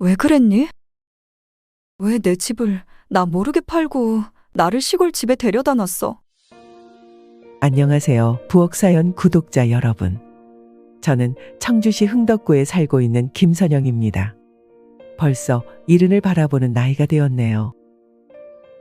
왜 그랬니? 왜 내 집을 나 모르게 팔고 나를 시골 집에 데려다 놨어? 안녕하세요. 부엌사연 구독자 여러분. 저는 청주시 흥덕구에 살고 있는 김선영입니다. 벌써 이른을 바라보는 나이가 되었네요.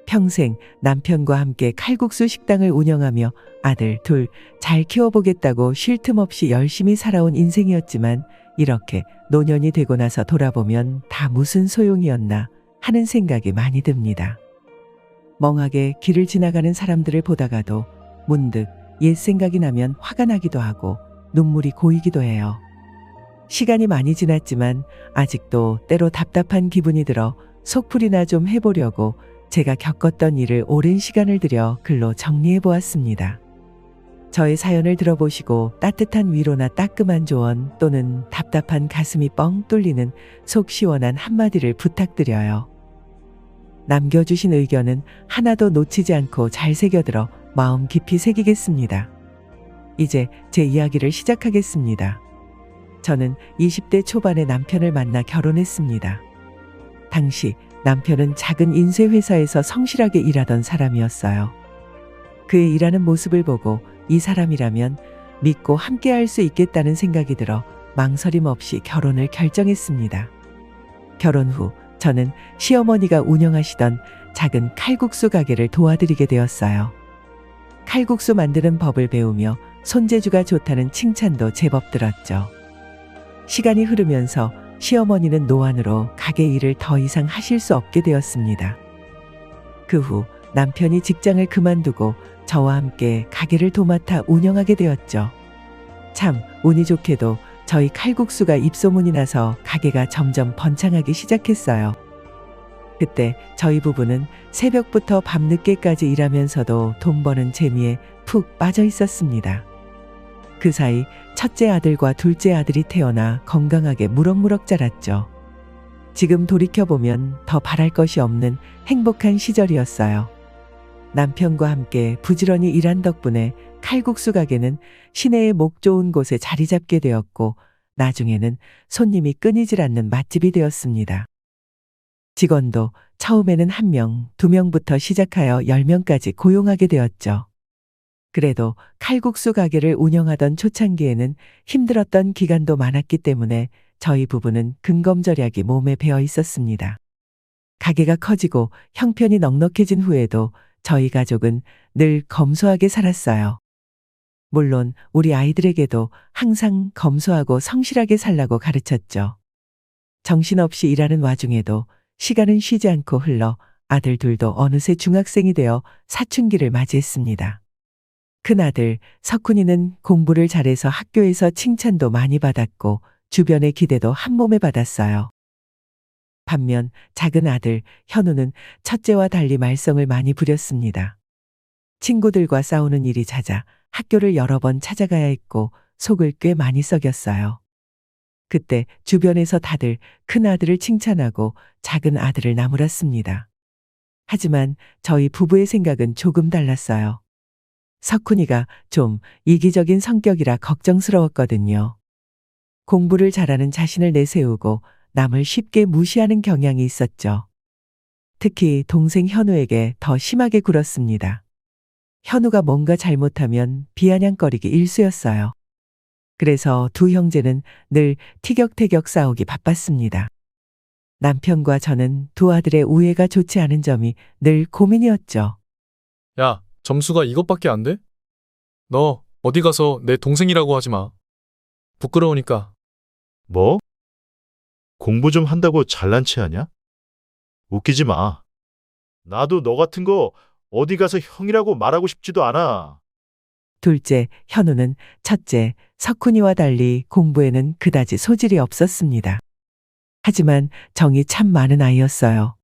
평생 남편과 함께 칼국수 식당을 운영하며 아들 둘 잘 키워보겠다고 쉴 틈 없이 열심히 살아온 인생이었지만 이렇게 노년이 되고 나서 돌아보면 다 무슨 소용이었나 하는 생각이 많이 듭니다. 멍하게 길을 지나가는 사람들을 보다가도 문득 옛 생각이 나면 화가 나기도 하고 눈물이 고이기도 해요. 시간이 많이 지났지만 아직도 때로 답답한 기분이 들어 속풀이나 좀 해보려고 제가 겪었던 일을 오랜 시간을 들여 글로 정리해 보았습니다. 저의 사연을 들어보시고 따뜻한 위로나 따끔한 조언 또는 답답한 가슴이 뻥 뚫리는 속 시원한 한마디를 부탁드려요. 남겨주신 의견은 하나도 놓치지 않고 잘 새겨들어 마음 깊이 새기겠습니다. 이제 제 이야기를 시작하겠습니다. 저는 20대 초반에 남편을 만나 결혼했습니다. 당시 남편은 작은 인쇄회사에서 성실하게 일하던 사람이었어요. 그의 일하는 모습을 보고 이 사람이라면 믿고 함께할 수 있겠다는 생각이 들어 망설임 없이 결혼을 결정했습니다. 결혼 후 저는 시어머니가 운영하시던 작은 칼국수 가게를 도와드리게 되었어요. 칼국수 만드는 법을 배우며 손재주가 좋다는 칭찬도 제법 들었죠. 시간이 흐르면서 시어머니는 노안으로 가게 일을 더 이상 하실 수 없게 되었습니다. 그 후 남편이 직장을 그만두고 저와 함께 가게를 도맡아 운영하게 되었죠. 참 운이 좋게도 저희 칼국수가 입소문이 나서 가게가 점점 번창하기 시작했어요. 그때 저희 부부는 새벽부터 밤늦게까지 일하면서도 돈 버는 재미에 푹 빠져 있었습니다. 그 사이 첫째 아들과 둘째 아들이 태어나 건강하게 무럭무럭 자랐죠. 지금 돌이켜보면 더 바랄 것이 없는 행복한 시절이었어요. 남편과 함께 부지런히 일한 덕분에 칼국수 가게는 시내의 목 좋은 곳에 자리 잡게 되었고 나중에는 손님이 끊이질 않는 맛집이 되었습니다. 직원도 처음에는 1명, 2명부터 시작하여 10명까지 고용하게 되었죠. 그래도 칼국수 가게를 운영하던 초창기에는 힘들었던 기간도 많았기 때문에 저희 부부는 근검절약이 몸에 배어 있었습니다. 가게가 커지고 형편이 넉넉해진 후에도 저희 가족은 늘 검소하게 살았어요. 물론 우리 아이들에게도 항상 검소하고 성실하게 살라고 가르쳤죠. 정신없이 일하는 와중에도 시간은 쉬지 않고 흘러 아들 둘도 어느새 중학생이 되어 사춘기를 맞이했습니다. 큰아들 석훈이는 공부를 잘해서 학교에서 칭찬도 많이 받았고 주변의 기대도 한몸에 받았어요. 반면 작은 아들 현우는 첫째와 달리 말썽을 많이 부렸습니다. 친구들과 싸우는 일이 잦아 학교를 여러 번 찾아가야 했고 속을 꽤 많이 썩였어요. 그때 주변에서 다들 큰아들을 칭찬하고 작은 아들을 나무랐습니다. 하지만 저희 부부의 생각은 조금 달랐어요. 석훈이가 좀 이기적인 성격이라 걱정스러웠거든요. 공부를 잘하는 자신을 내세우고 남을 쉽게 무시하는 경향이 있었죠. 특히 동생 현우에게 더 심하게 굴었습니다. 현우가 뭔가 잘못하면 비아냥거리기 일쑤였어요. 그래서 두 형제는 늘 티격태격 싸우기 바빴습니다. 남편과 저는 두 아들의 우애가 좋지 않은 점이 늘 고민이었죠. 야, 점수가 이것밖에 안 돼? 너 어디 가서 내 동생이라고 하지 마. 부끄러우니까. 뭐? 공부 좀 한다고 잘난 체 하냐? 웃기지 마. 나도 너 같은 거 어디 가서 형이라고 말하고 싶지도 않아. 둘째 현우는 첫째 석훈이와 달리 공부에는 그다지 소질이 없었습니다. 하지만 정이 참 많은 아이였어요.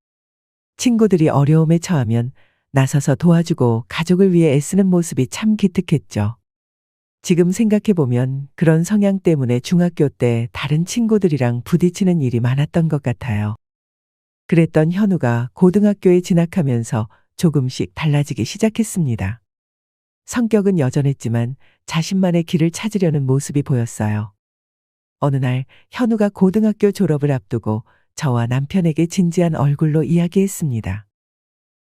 친구들이 어려움에 처하면 나서서 도와주고 가족을 위해 애쓰는 모습이 참 기특했죠. 지금 생각해보면 그런 성향 때문에 중학교 때 다른 친구들이랑 부딪히는 일이 많았던 것 같아요. 그랬던 현우가 고등학교에 진학하면서 조금씩 달라지기 시작했습니다. 성격은 여전했지만 자신만의 길을 찾으려는 모습이 보였어요. 어느 날 현우가 고등학교 졸업을 앞두고 저와 남편에게 진지한 얼굴로 이야기했습니다.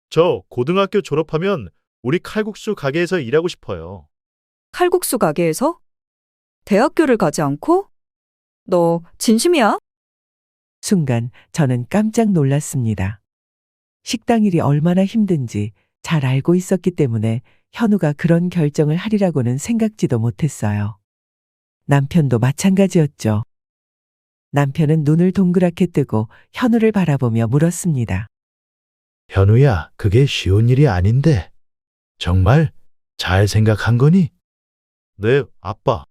저 고등학교 졸업하면 우리 칼국수 가게에서 일하고 싶어요. 칼국수 가게에서? 대학교를 가지 않고? 너 진심이야? 순간 저는 깜짝 놀랐습니다. 식당 일이 얼마나 힘든지 잘 알고 있었기 때문에 현우가 그런 결정을 하리라고는 생각지도 못했어요. 남편도 마찬가지였죠. 남편은 눈을 동그랗게 뜨고 현우를 바라보며 물었습니다. 현우야, 그게 쉬운 일이 아닌데. 정말 잘 생각한 거니? 네, 아빠.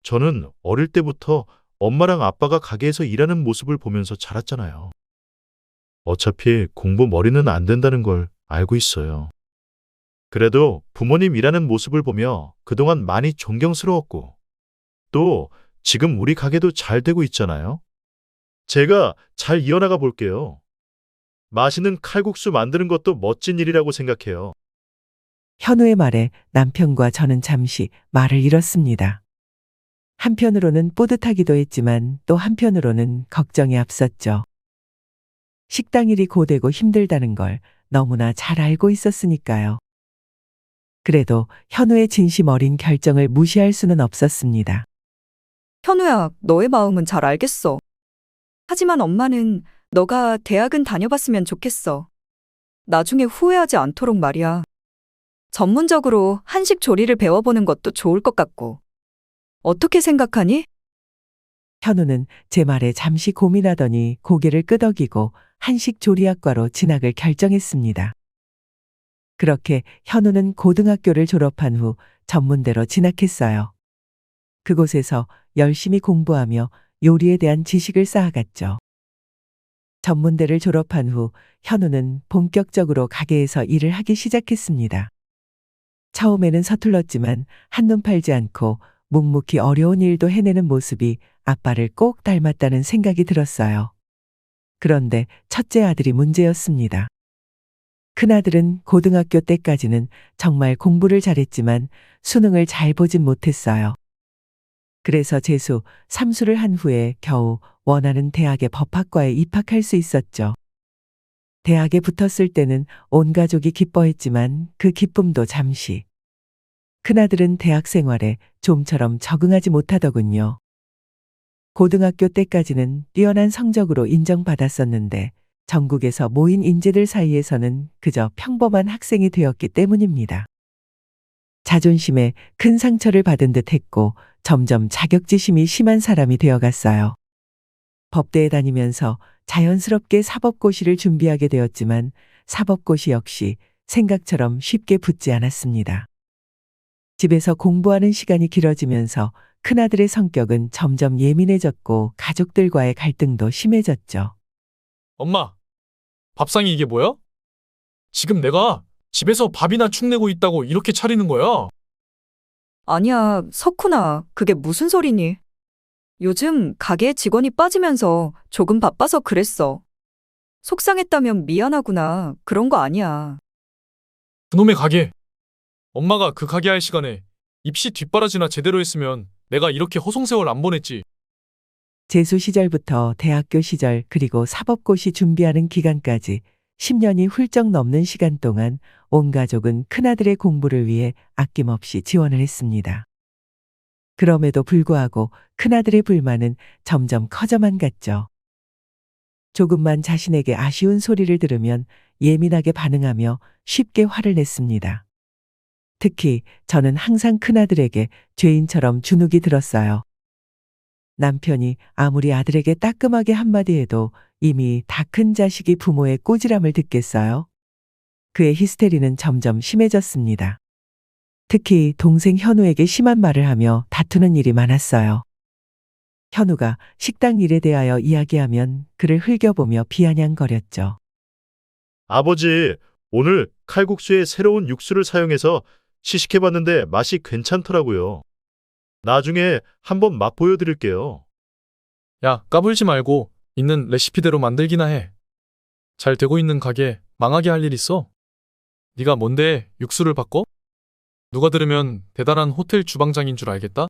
저는 어릴 때부터 엄마랑 아빠가 가게에서 일하는 모습을 보면서 자랐잖아요. 어차피 공부 머리는 안 된다는 걸 알고 있어요. 그래도 부모님 일하는 모습을 보며 그동안 많이 존경스러웠고, 또 지금 우리 가게도 잘 되고 있잖아요. 제가 잘 이어나가 볼게요. 맛있는 칼국수 만드는 것도 멋진 일이라고 생각해요. 현우의 말에 남편과 저는 잠시 말을 잃었습니다. 한편으로는 뿌듯하기도 했지만 또 한편으로는 걱정이 앞섰죠. 식당 일이 고되고 힘들다는 걸 너무나 잘 알고 있었으니까요. 그래도 현우의 진심 어린 결정을 무시할 수는 없었습니다. 현우야, 너의 마음은 잘 알겠어. 하지만 엄마는 너가 대학은 다녀봤으면 좋겠어. 나중에 후회하지 않도록 말이야. 전문적으로 한식 조리를 배워보는 것도 좋을 것 같고. 어떻게 생각하니? 현우는 제 말에 잠시 고민하더니 고개를 끄덕이고 한식 조리학과로 진학을 결정했습니다. 그렇게 현우는 고등학교를 졸업한 후 전문대로 진학했어요. 그곳에서 열심히 공부하며 요리에 대한 지식을 쌓아갔죠. 전문대를 졸업한 후 현우는 본격적으로 가게에서 일을 하기 시작했습니다. 처음에는 서툴렀지만 한눈 팔지 않고 묵묵히 어려운 일도 해내는 모습이 아빠를 꼭 닮았다는 생각이 들었어요. 그런데 첫째 아들이 문제였습니다. 큰아들은 고등학교 때까지는 정말 공부를 잘했지만 수능을 잘 보진 못했어요. 그래서 재수, 삼수를 한 후에 겨우 원하는 대학의 법학과에 입학할 수 있었죠. 대학에 붙었을 때는 온 가족이 기뻐했지만 그 기쁨도 잠시. 큰아들은 대학 생활에 좀처럼 적응하지 못하더군요. 고등학교 때까지는 뛰어난 성적으로 인정받았었는데 전국에서 모인 인재들 사이에서는 그저 평범한 학생이 되었기 때문입니다. 자존심에 큰 상처를 받은 듯 했고 점점 자격지심이 심한 사람이 되어갔어요. 법대에 다니면서 자연스럽게 사법고시를 준비하게 되었지만 사법고시 역시 생각처럼 쉽게 붙지 않았습니다. 집에서 공부하는 시간이 길어지면서 큰아들의 성격은 점점 예민해졌고 가족들과의 갈등도 심해졌죠. 엄마, 밥상이 이게 뭐야? 지금 내가 집에서 밥이나 축 내고 있다고 이렇게 차리는 거야? 아니야, 석훈아. 그게 무슨 소리니? 요즘 가게에 직원이 빠지면서 조금 바빠서 그랬어. 속상했다면 미안하구나. 그런 거 아니야. 그놈의 가게. 엄마가 그 가게 할 시간에 입시 뒷바라지나 제대로 했으면 내가 이렇게 허송세월 안 보냈지. 재수 시절부터 대학교 시절 그리고 사법고시 준비하는 기간까지 10년이 훌쩍 넘는 시간 동안 온 가족은 큰아들의 공부를 위해 아낌없이 지원을 했습니다. 그럼에도 불구하고 큰아들의 불만은 점점 커져만 갔죠. 조금만 자신에게 아쉬운 소리를 들으면 예민하게 반응하며 쉽게 화를 냈습니다. 특히 저는 항상 큰아들에게 죄인처럼 주눅이 들었어요. 남편이 아무리 아들에게 따끔하게 한마디 해도 이미 다 큰 자식이 부모의 꼬지람을 듣겠어요? 그의 히스테리는 점점 심해졌습니다. 특히 동생 현우에게 심한 말을 하며 다투는 일이 많았어요. 현우가 식당 일에 대하여 이야기하면 그를 흘겨보며 비아냥거렸죠. 아버지, 오늘 칼국수에 새로운 육수를 사용해서 시식해봤는데 맛이 괜찮더라고요. 나중에 한번 맛보여 드릴게요. 야, 까불지 말고 있는 레시피대로 만들기나 해. 잘 되고 있는 가게 망하게 할 일 있어? 네가 뭔데 육수를 바꿔? 누가 들으면 대단한 호텔 주방장인 줄 알겠다?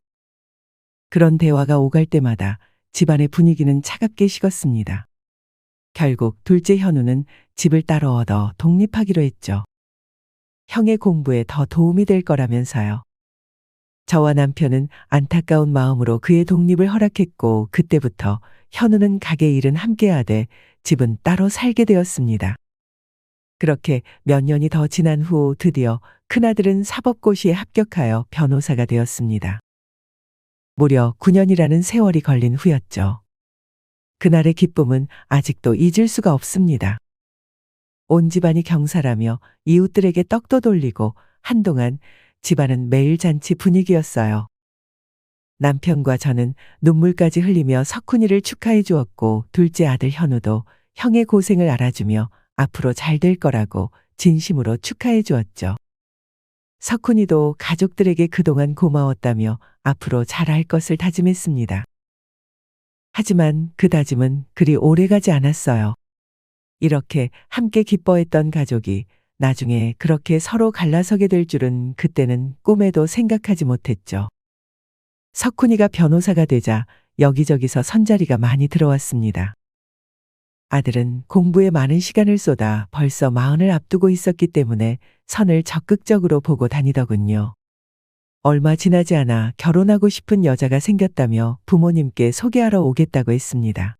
그런 대화가 오갈 때마다 집안의 분위기는 차갑게 식었습니다. 결국 둘째 현우는 집을 따로 얻어 독립하기로 했죠. 형의 공부에 더 도움이 될 거라면서요. 저와 남편은 안타까운 마음으로 그의 독립을 허락했고 그때부터 현우는 가게 일은 함께 하되 집은 따로 살게 되었습니다. 그렇게 몇 년이 더 지난 후 드디어 큰아들은 사법고시에 합격하여 변호사가 되었습니다. 무려 9년이라는 세월이 걸린 후였죠. 그날의 기쁨은 아직도 잊을 수가 없습니다. 온 집안이 경사라며 이웃들에게 떡도 돌리고 한동안 집안은 매일 잔치 분위기였어요. 남편과 저는 눈물까지 흘리며 석훈이를 축하해 주었고 둘째 아들 현우도 형의 고생을 알아주며 앞으로 잘 될 거라고 진심으로 축하해 주었죠. 석훈이도 가족들에게 그동안 고마웠다며 앞으로 잘할 것을 다짐했습니다. 하지만 그 다짐은 그리 오래가지 않았어요. 이렇게 함께 기뻐했던 가족이 나중에 그렇게 서로 갈라서게 될 줄은 그때는 꿈에도 생각하지 못했죠. 석훈이가 변호사가 되자 여기저기서 선자리가 많이 들어왔습니다. 아들은 공부에 많은 시간을 쏟아 벌써 40을 앞두고 있었기 때문에 선을 적극적으로 보고 다니더군요. 얼마 지나지 않아 결혼하고 싶은 여자가 생겼다며 부모님께 소개하러 오겠다고 했습니다.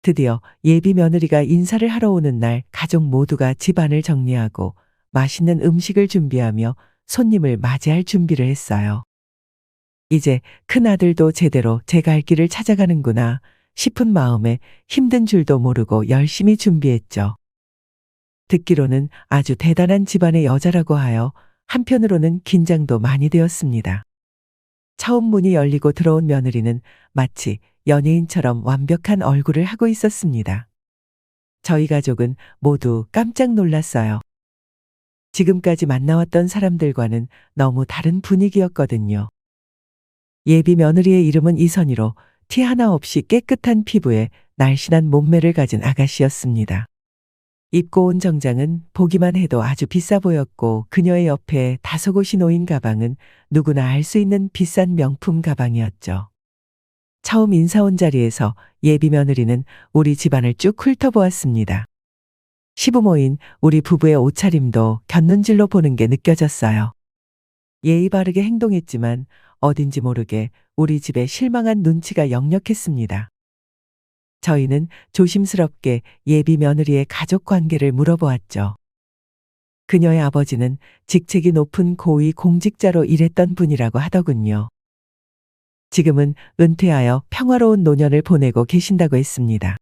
드디어 예비 며느리가 인사를 하러 오는 날 가족 모두가 집안을 정리하고 맛있는 음식을 준비하며 손님을 맞이할 준비를 했어요. 이제 큰아들도 제대로 제 갈 길을 찾아가는구나 싶은 마음에 힘든 줄도 모르고 열심히 준비했죠. 듣기로는 아주 대단한 집안의 여자라고 하여 한편으로는 긴장도 많이 되었습니다. 처음 문이 열리고 들어온 며느리는 마치 연예인처럼 완벽한 얼굴을 하고 있었습니다. 저희 가족은 모두 깜짝 놀랐어요. 지금까지 만나왔던 사람들과는 너무 다른 분위기였거든요. 예비 며느리의 이름은 이선희로 티 하나 없이 깨끗한 피부에 날씬한 몸매를 가진 아가씨였습니다. 입고 온 정장은 보기만 해도 아주 비싸 보였고 그녀의 옆에 다소곳이 놓인 가방은 누구나 알 수 있는 비싼 명품 가방이었죠. 처음 인사 온 자리에서 예비 며느리는 우리 집안을 쭉 훑어보았습니다. 시부모인 우리 부부의 옷차림도 곁눈질로 보는 게 느껴졌어요. 예의 바르게 행동했지만 어딘지 모르게 우리 집에 실망한 눈치가 역력했습니다. 저희는 조심스럽게 예비 며느리의 가족 관계를 물어보았죠. 그녀의 아버지는 직책이 높은 고위 공직자로 일했던 분이라고 하더군요. 지금은 은퇴하여 평화로운 노년을 보내고 계신다고 했습니다.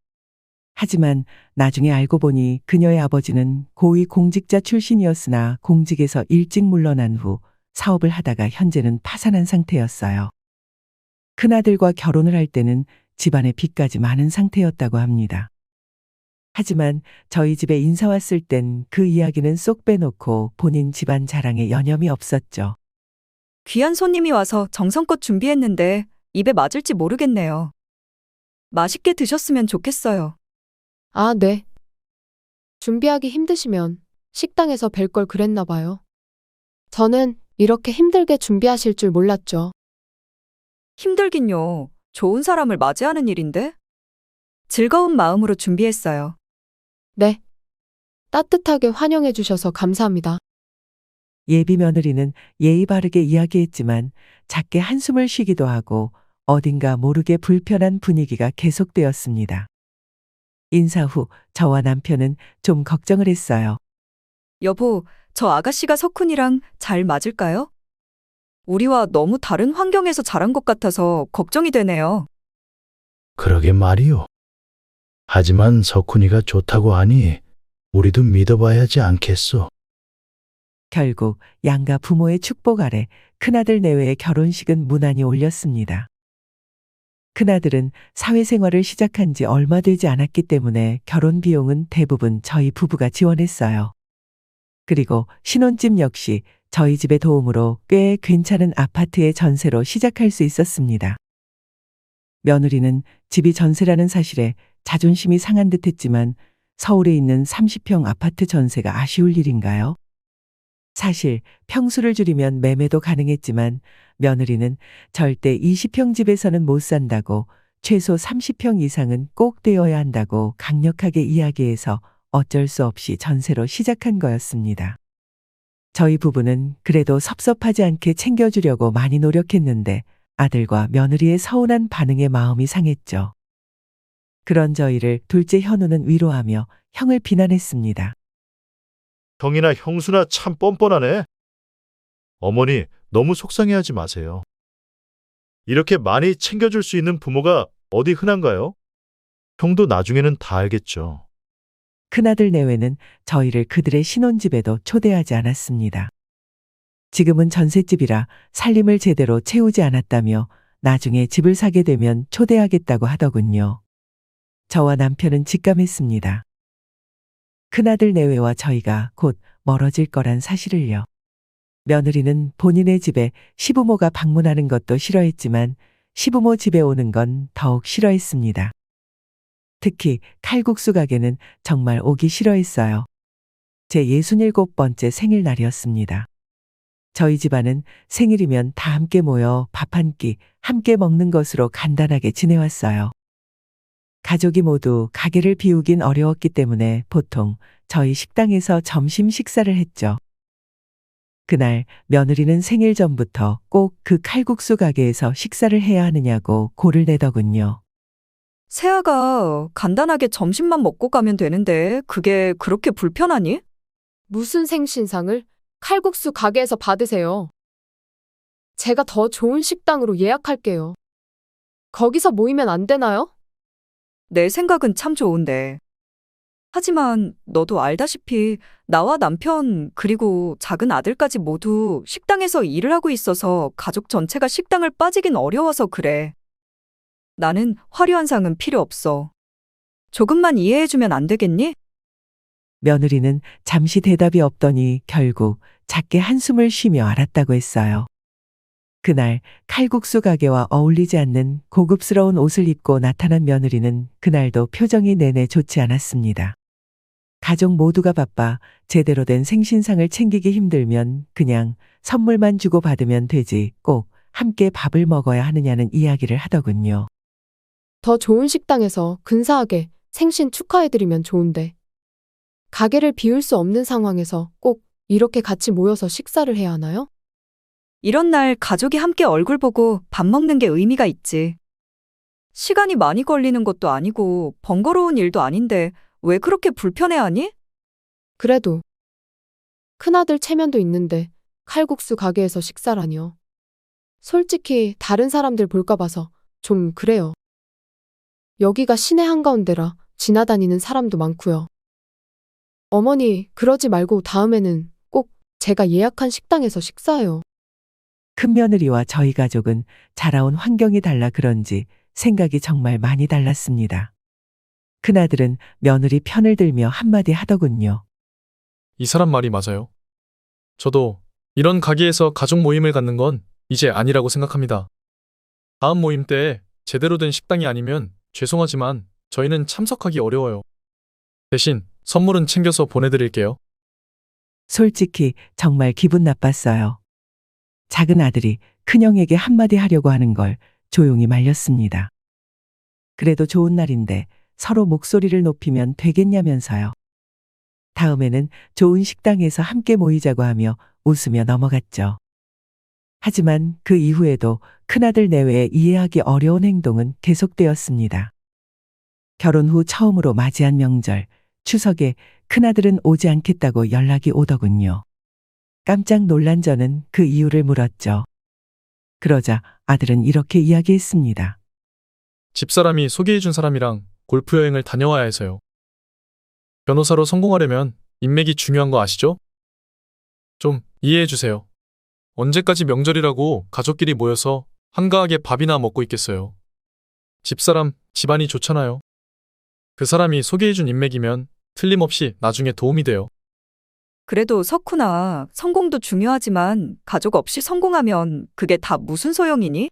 하지만 나중에 알고 보니 그녀의 아버지는 고위 공직자 출신이었으나 공직에서 일찍 물러난 후 사업을 하다가 현재는 파산한 상태였어요. 큰아들과 결혼을 할 때는 집안에 빚까지 많은 상태였다고 합니다. 하지만 저희 집에 인사 왔을 땐 그 이야기는 쏙 빼놓고 본인 집안 자랑에 여념이 없었죠. 귀한 손님이 와서 정성껏 준비했는데 입에 맞을지 모르겠네요. 맛있게 드셨으면 좋겠어요. 아, 네. 준비하기 힘드시면 식당에서 뵐 걸 그랬나 봐요. 저는 이렇게 힘들게 준비하실 줄 몰랐죠. 힘들긴요. 좋은 사람을 맞이하는 일인데? 즐거운 마음으로 준비했어요. 네. 따뜻하게 환영해 주셔서 감사합니다. 예비 며느리는 예의 바르게 이야기했지만 작게 한숨을 쉬기도 하고 어딘가 모르게 불편한 분위기가 계속되었습니다. 인사 후 저와 남편은 좀 걱정을 했어요. 여보, 저 아가씨가 석훈이랑 잘 맞을까요? 우리와 너무 다른 환경에서 자란 것 같아서 걱정이 되네요. 그러게 말이요. 하지만 석훈이가 좋다고 하니 우리도 믿어봐야 하지 않겠소. 결국 양가 부모의 축복 아래 큰아들 내외의 결혼식은 무난히 올렸습니다. 큰아들은 사회생활을 시작한 지 얼마 되지 않았기 때문에 결혼 비용은 대부분 저희 부부가 지원했어요. 그리고 신혼집 역시 저희 집의 도움으로 꽤 괜찮은 아파트의 전세로 시작할 수 있었습니다. 며느리는 집이 전세라는 사실에 자존심이 상한 듯 했지만 서울에 있는 30평 아파트 전세가 아쉬울 일인가요? 사실 평수를 줄이면 매매도 가능했지만 며느리는 절대 20평 집에서는 못 산다고 최소 30평 이상은 꼭 되어야 한다고 강력하게 이야기해서 어쩔 수 없이 전세로 시작한 거였습니다. 저희 부부는 그래도 섭섭하지 않게 챙겨주려고 많이 노력했는데 아들과 며느리의 서운한 반응에 마음이 상했죠. 그런 저희를 둘째 현우는 위로하며 형을 비난했습니다. 형이나 형수나 참 뻔뻔하네. 어머니, 너무 속상해하지 마세요. 이렇게 많이 챙겨줄 수 있는 부모가 어디 흔한가요? 형도 나중에는 다 알겠죠. 큰아들 내외는 저희를 그들의 신혼집에도 초대하지 않았습니다. 지금은 전셋집이라 살림을 제대로 채우지 않았다며 나중에 집을 사게 되면 초대하겠다고 하더군요. 저와 남편은 직감했습니다. 큰아들 내외와 저희가 곧 멀어질 거란 사실을요. 며느리는 본인의 집에 시부모가 방문하는 것도 싫어했지만 시부모 집에 오는 건 더욱 싫어했습니다. 특히 칼국수 가게는 정말 오기 싫어했어요. 제 67번째 생일날이었습니다. 저희 집안은 생일이면 다 함께 모여 밥 한 끼 함께 먹는 것으로 간단하게 지내왔어요. 가족이 모두 가게를 비우긴 어려웠기 때문에 보통 저희 식당에서 점심 식사를 했죠. 그날 며느리는 생일 전부터 꼭 그 칼국수 가게에서 식사를 해야 하느냐고 골을 내더군요. 세아가 간단하게 점심만 먹고 가면 되는데 그게 그렇게 불편하니? 무슨 생신상을 칼국수 가게에서 받으세요. 제가 더 좋은 식당으로 예약할게요. 거기서 모이면 안 되나요? 내 생각은 참 좋은데. 하지만 너도 알다시피 나와 남편 그리고 작은 아들까지 모두 식당에서 일을 하고 있어서 가족 전체가 식당을 빠지긴 어려워서 그래. 나는 화려한 상은 필요 없어. 조금만 이해해주면 안 되겠니? 며느리는 잠시 대답이 없더니 결국 작게 한숨을 쉬며 알았다고 했어요. 그날 칼국수 가게와 어울리지 않는 고급스러운 옷을 입고 나타난 며느리는 그날도 표정이 내내 좋지 않았습니다. 가족 모두가 바빠 제대로 된 생신상을 챙기기 힘들면 그냥 선물만 주고 받으면 되지 꼭 함께 밥을 먹어야 하느냐는 이야기를 하더군요. 더 좋은 식당에서 근사하게 생신 축하해드리면 좋은데. 가게를 비울 수 없는 상황에서 꼭 이렇게 같이 모여서 식사를 해야 하나요? 이런 날 가족이 함께 얼굴 보고 밥 먹는 게 의미가 있지. 시간이 많이 걸리는 것도 아니고 번거로운 일도 아닌데 왜 그렇게 불편해하니? 그래도 큰아들 체면도 있는데 칼국수 가게에서 식사라니요. 솔직히 다른 사람들 볼까 봐서 좀 그래요. 여기가 시내 한가운데라 지나다니는 사람도 많고요. 어머니, 그러지 말고 다음에는 꼭 제가 예약한 식당에서 식사해요. 큰며느리와 저희 가족은 자라온 환경이 달라 그런지 생각이 정말 많이 달랐습니다. 큰아들은 며느리 편을 들며 한마디 하더군요. 이 사람 말이 맞아요. 저도 이런 가게에서 가족 모임을 갖는 건 이제 아니라고 생각합니다. 다음 모임 때 제대로 된 식당이 아니면 죄송하지만 저희는 참석하기 어려워요. 대신 선물은 챙겨서 보내드릴게요. 솔직히 정말 기분 나빴어요. 작은 아들이 큰형에게 한마디 하려고 하는 걸 조용히 말렸습니다. 그래도 좋은 날인데 서로 목소리를 높이면 되겠냐면서요. 다음에는 좋은 식당에서 함께 모이자고 하며 웃으며 넘어갔죠. 하지만 그 이후에도 큰아들 내외에 이해하기 어려운 행동은 계속되었습니다. 결혼 후 처음으로 맞이한 명절, 추석에 큰아들은 오지 않겠다고 연락이 오더군요. 깜짝 놀란 저는 그 이유를 물었죠. 그러자 아들은 이렇게 이야기했습니다. 집사람이 소개해준 사람이랑 골프 여행을 다녀와야 해서요. 변호사로 성공하려면 인맥이 중요한 거 아시죠? 좀 이해해주세요. 언제까지 명절이라고 가족끼리 모여서 한가하게 밥이나 먹고 있겠어요. 집사람, 집안이 좋잖아요. 그 사람이 소개해준 인맥이면 틀림없이 나중에 도움이 돼요. 그래도 석훈아, 성공도 중요하지만 가족 없이 성공하면 그게 다 무슨 소용이니?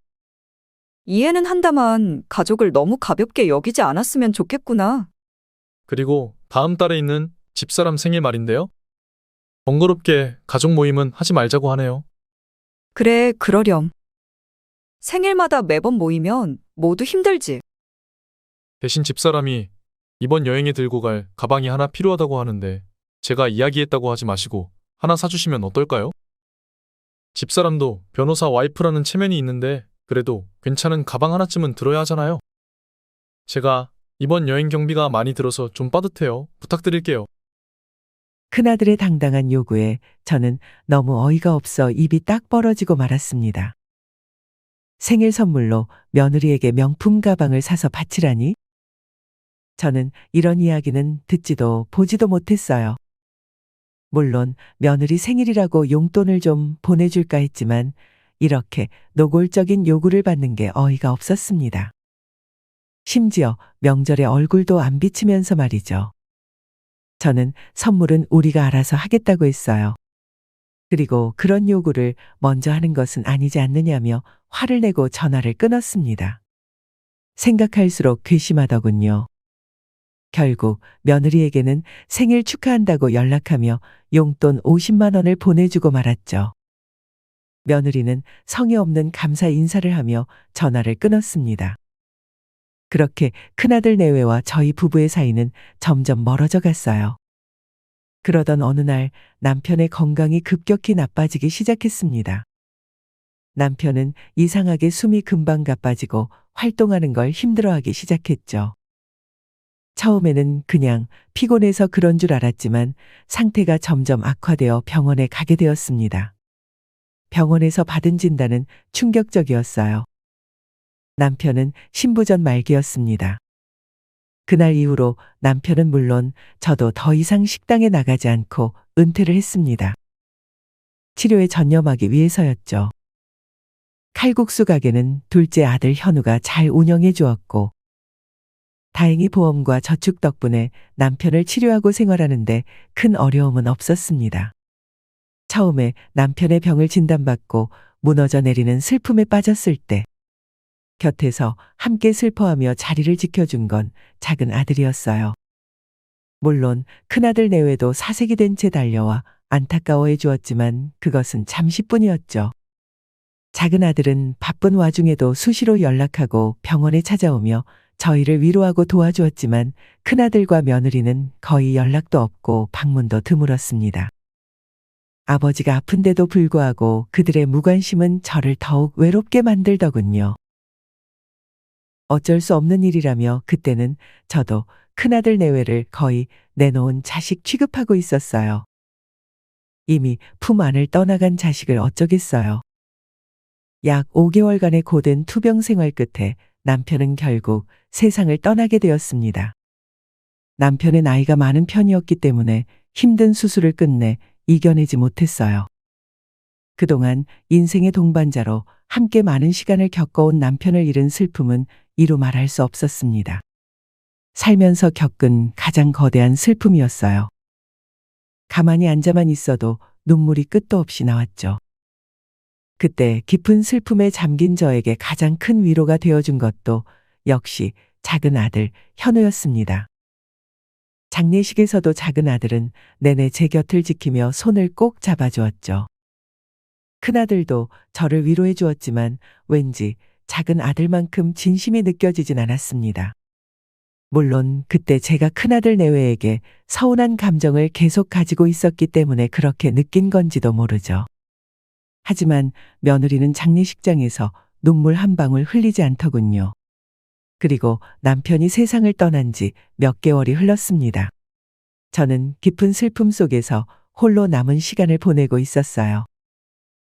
이해는 한다만 가족을 너무 가볍게 여기지 않았으면 좋겠구나. 그리고 다음 달에 있는 집사람 생일 말인데요. 번거롭게 가족 모임은 하지 말자고 하네요. 그래, 그러렴. 생일마다 매번 모이면 모두 힘들지. 대신 집사람이 이번 여행에 들고 갈 가방이 하나 필요하다고 하는데 제가 이야기했다고 하지 마시고 하나 사주시면 어떨까요? 집사람도 변호사 와이프라는 체면이 있는데 그래도 괜찮은 가방 하나쯤은 들어야 하잖아요. 제가 이번 여행 경비가 많이 들어서 좀 빠듯해요. 부탁드릴게요. 큰아들의 당당한 요구에 저는 너무 어이가 없어 입이 딱 벌어지고 말았습니다. 생일 선물로 며느리에게 명품 가방을 사서 바치라니? 저는 이런 이야기는 듣지도 보지도 못했어요. 물론 며느리 생일이라고 용돈을 좀 보내줄까 했지만 이렇게 노골적인 요구를 받는 게 어이가 없었습니다. 심지어 명절에 얼굴도 안 비치면서 말이죠. 저는 선물은 우리가 알아서 하겠다고 했어요. 그리고 그런 요구를 먼저 하는 것은 아니지 않느냐며 화를 내고 전화를 끊었습니다. 생각할수록 괘씸하더군요. 결국 며느리에게는 생일 축하한다고 연락하며 용돈 50만 원을 보내주고 말았죠. 며느리는 성의 없는 감사 인사를 하며 전화를 끊었습니다. 그렇게 큰아들 내외와 저희 부부의 사이는 점점 멀어져 갔어요. 그러던 어느 날 남편의 건강이 급격히 나빠지기 시작했습니다. 남편은 이상하게 숨이 금방 가빠지고 활동하는 걸 힘들어하기 시작했죠. 처음에는 그냥 피곤해서 그런 줄 알았지만 상태가 점점 악화되어 병원에 가게 되었습니다. 병원에서 받은 진단은 충격적이었어요. 남편은 신부전 말기였습니다. 그날 이후로 남편은 물론 저도 더 이상 식당에 나가지 않고 은퇴를 했습니다. 치료에 전념하기 위해서였죠. 칼국수 가게는 둘째 아들 현우가 잘 운영해 주었고 다행히 보험과 저축 덕분에 남편을 치료하고 생활하는데 큰 어려움은 없었습니다. 처음에 남편의 병을 진단받고 무너져 내리는 슬픔에 빠졌을 때 곁에서 함께 슬퍼하며 자리를 지켜준 건 작은 아들이었어요. 물론 큰아들 내외도 사색이 된 채 달려와 안타까워해 주었지만 그것은 잠시뿐이었죠. 작은 아들은 바쁜 와중에도 수시로 연락하고 병원에 찾아오며 저희를 위로하고 도와주었지만 큰아들과 며느리는 거의 연락도 없고 방문도 드물었습니다. 아버지가 아픈데도 불구하고 그들의 무관심은 저를 더욱 외롭게 만들더군요. 어쩔 수 없는 일이라며 그때는 저도 큰아들 내외를 거의 내놓은 자식 취급하고 있었어요. 이미 품 안을 떠나간 자식을 어쩌겠어요. 약 5개월간의 고된 투병 생활 끝에 남편은 결국 세상을 떠나게 되었습니다. 남편의 나이가 많은 편이었기 때문에 힘든 수술을 끝내 이겨내지 못했어요. 그동안 인생의 동반자로 함께 많은 시간을 겪어온 남편을 잃은 슬픔은 이루 말할 수 없었습니다. 살면서 겪은 가장 거대한 슬픔이었어요. 가만히 앉아만 있어도 눈물이 끝도 없이 나왔죠. 그때 깊은 슬픔에 잠긴 저에게 가장 큰 위로가 되어준 것도 역시 작은 아들 현우였습니다. 장례식에서도 작은 아들은 내내 제 곁을 지키며 손을 꼭 잡아주었죠. 큰아들도 저를 위로해 주었지만 왠지 작은 아들만큼 진심이 느껴지진 않았습니다. 물론 그때 제가 큰아들 내외에게 서운한 감정을 계속 가지고 있었기 때문에 그렇게 느낀 건지도 모르죠. 하지만 며느리는 장례식장에서 눈물 한 방울 흘리지 않더군요. 그리고 남편이 세상을 떠난 지 몇 개월이 흘렀습니다. 저는 깊은 슬픔 속에서 홀로 남은 시간을 보내고 있었어요.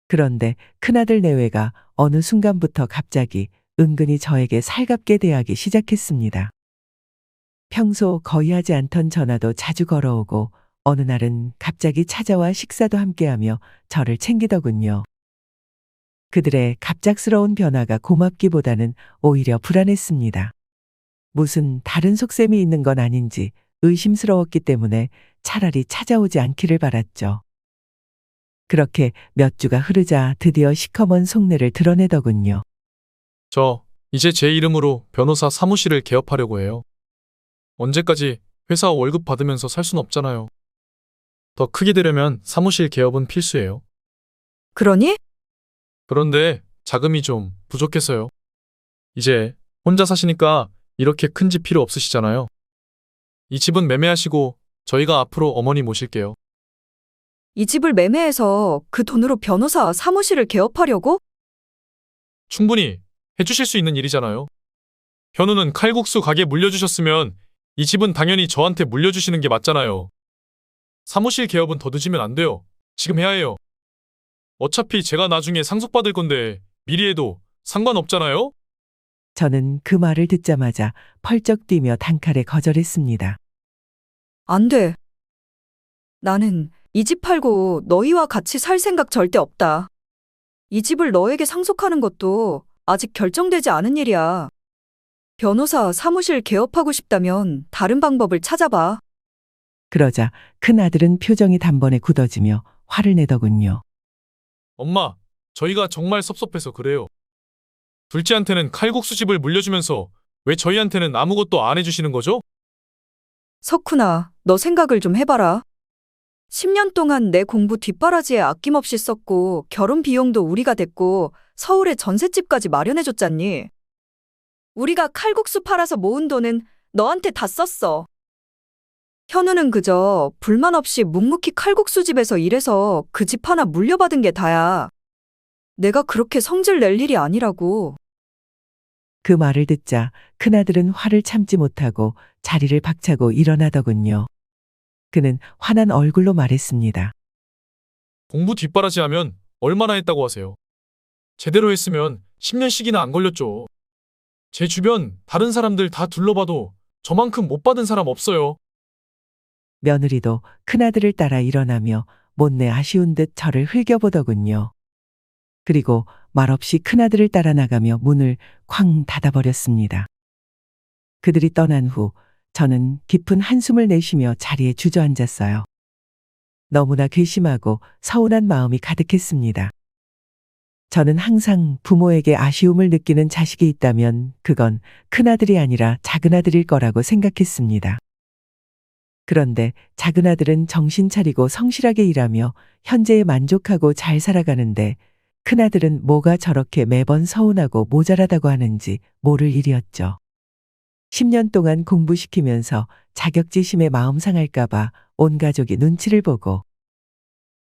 그런데 큰아들 내외가 어느 순간부터 갑자기 은근히 저에게 살갑게 대하기 시작했습니다. 평소 거의 하지 않던 전화도 자주 걸어오고 어느 날은 갑자기 찾아와 식사도 함께하며 저를 챙기더군요. 그들의 갑작스러운 변화가 고맙기보다는 오히려 불안했습니다. 무슨 다른 속셈이 있는 건 아닌지 의심스러웠기 때문에 차라리 찾아오지 않기를 바랐죠. 그렇게 몇 주가 흐르자 드디어 시커먼 속내를 드러내더군요. 저 이제 제 이름으로 변호사 사무실을 개업하려고 해요. 언제까지 회사 월급 받으면서 살 순 없잖아요. 더 크게 되려면 사무실 개업은 필수예요. 그러니? 그런데 자금이 좀 부족해서요. 이제 혼자 사시니까 이렇게 큰 집 필요 없으시잖아요. 이 집은 매매하시고 저희가 앞으로 어머니 모실게요. 이 집을 매매해서 그 돈으로 변호사 사무실을 개업하려고? 충분히 해주실 수 있는 일이잖아요. 현우는 칼국수 가게 물려주셨으면 이 집은 당연히 저한테 물려주시는 게 맞잖아요. 사무실 개업은 더 늦으면 안 돼요. 지금 해야 해요. 어차피 제가 나중에 상속받을 건데 미리 해도 상관없잖아요? 저는 그 말을 듣자마자 펄쩍 뛰며 단칼에 거절했습니다. 안 돼. 나는 이 집 팔고 너희와 같이 살 생각 절대 없다. 이 집을 너에게 상속하는 것도 아직 결정되지 않은 일이야. 변호사 사무실 개업하고 싶다면 다른 방법을 찾아봐. 그러자 큰 아들은 표정이 단번에 굳어지며 화를 내더군요. 엄마, 저희가 정말 섭섭해서 그래요. 둘째한테는 칼국수 집을 물려주면서 왜 저희한테는 아무것도 안 해주시는 거죠? 석훈아, 너 생각을 좀 해봐라. 10년 동안 내 공부 뒷바라지에 아낌없이 썼고 결혼 비용도 우리가 댔고 서울에 전셋집까지 마련해줬잖니. 우리가 칼국수 팔아서 모은 돈은 너한테 다 썼어. 현우는 그저 불만 없이 묵묵히 칼국수 집에서 일해서 그 집 하나 물려받은 게 다야. 내가 그렇게 성질 낼 일이 아니라고. 그 말을 듣자 큰아들은 화를 참지 못하고 자리를 박차고 일어나더군요. 그는 화난 얼굴로 말했습니다. 공부 뒷바라지 하면 얼마나 했다고 하세요? 제대로 했으면 10년씩이나 안 걸렸죠. 제 주변 다른 사람들 다 둘러봐도 저만큼 못 받은 사람 없어요. 며느리도 큰아들을 따라 일어나며 못내 아쉬운 듯 저를 흘겨보더군요. 그리고 말없이 큰아들을 따라 나가며 문을 쾅 닫아버렸습니다. 그들이 떠난 후 저는 깊은 한숨을 내쉬며 자리에 주저앉았어요. 너무나 괘씸하고 서운한 마음이 가득했습니다. 저는 항상 부모에게 아쉬움을 느끼는 자식이 있다면 그건 큰아들이 아니라 작은아들일 거라고 생각했습니다. 그런데 작은아들은 정신 차리고 성실하게 일하며 현재에 만족하고 잘 살아가는데 큰아들은 뭐가 저렇게 매번 서운하고 모자라다고 하는지 모를 일이었죠. 10년 동안 공부시키면서 자격지심에 마음 상할까봐 온 가족이 눈치를 보고